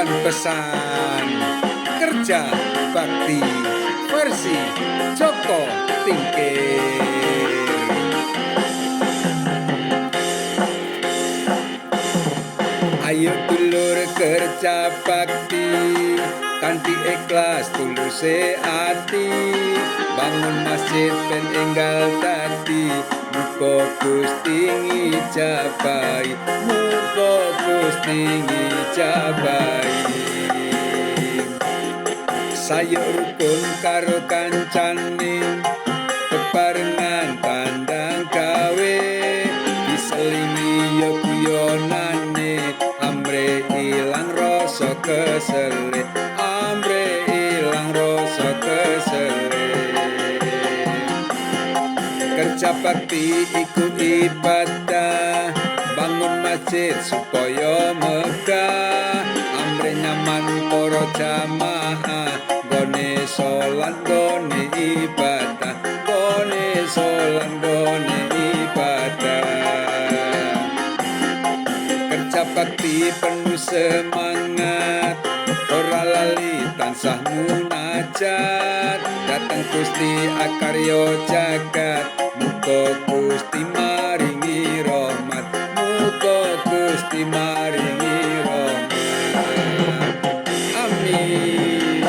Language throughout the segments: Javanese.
sampaikan pesan kerja bakti versi Joko Tingkir. Ayo dulur kerja bakti kanthi ikhlas tuluse ati, bangun masjid ben enggal dadi, muga Gusti ngijabahi, muga Gusti ngijabahi. Sayo rukun karo kancane, bebarengan pandang gawe, diselingi yo guyonane, amre ilang rasa kesele, amre ilang rasa kesele. Kerja bakti iku ibadah, bangun masjid supaya megah, amre nyaman para jamaah, gone sholat gone ibadah, gone sholat gone ibadah. Kerja bakti penuh semangat, ora lali tansah munajat, dateng Gusti akarya jagat, muga Gusti maringi rahmat, muga Gusti maringi rahmat. Amin.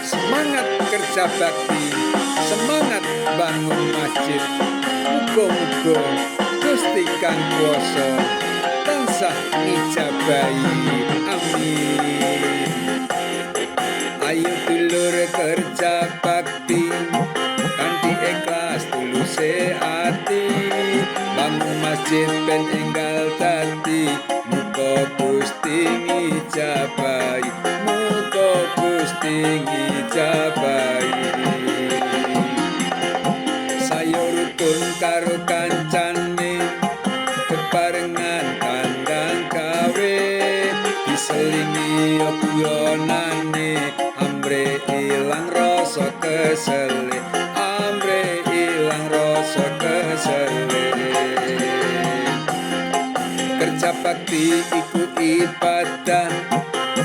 Semangat kerja bakti, semangat bangun masjid, muga-muga Gusti kang kuwasa tansah ngijabahi. Amin. Ayo dulur kerja bakti kanthi ikhlas tuluse ati, bangun masjid ben enggal dadi, muga Gusti ngijabahi, muga Gusti ngijabahi. Sayo rukun karo kancane, bebarengan kandang gawe, diselingi yo guyonane, amre ilang rasa kesele, amre ilang rasa kesele. Kerja bakti iku ibadah,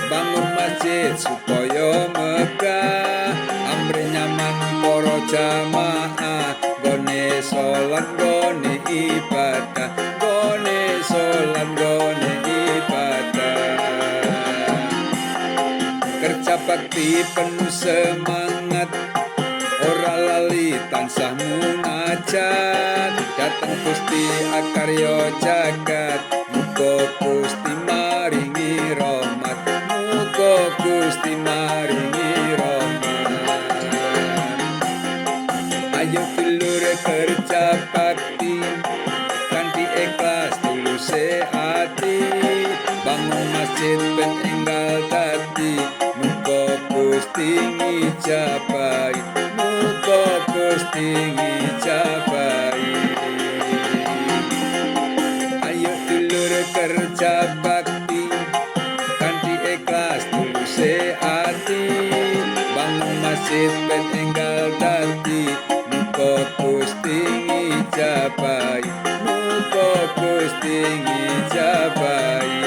bangun masjid supaya megah, amre nyaman para jamaah, gone sholat gone ibadah, gone sholat gone ibadah. Kerja bakti penuh semangat, ora lali tansah munajat, dateng Gusti akarya jagat, muga Gusti maringi rahmat, muga Gusti maringi rahmat. Ayo dulur kerja bakti kanthi ikhlas tuluse ati, bangun masjid ben enggal dadi, muga Gusti ngijabahi, muga Gusti ngijabahi. Ayo dulur kerja bakti kanthi ikhlas tuluse ati, bangun masjid ben enggal dadi, muga Gusti ngijabahi, muga Gusti ngijabahi.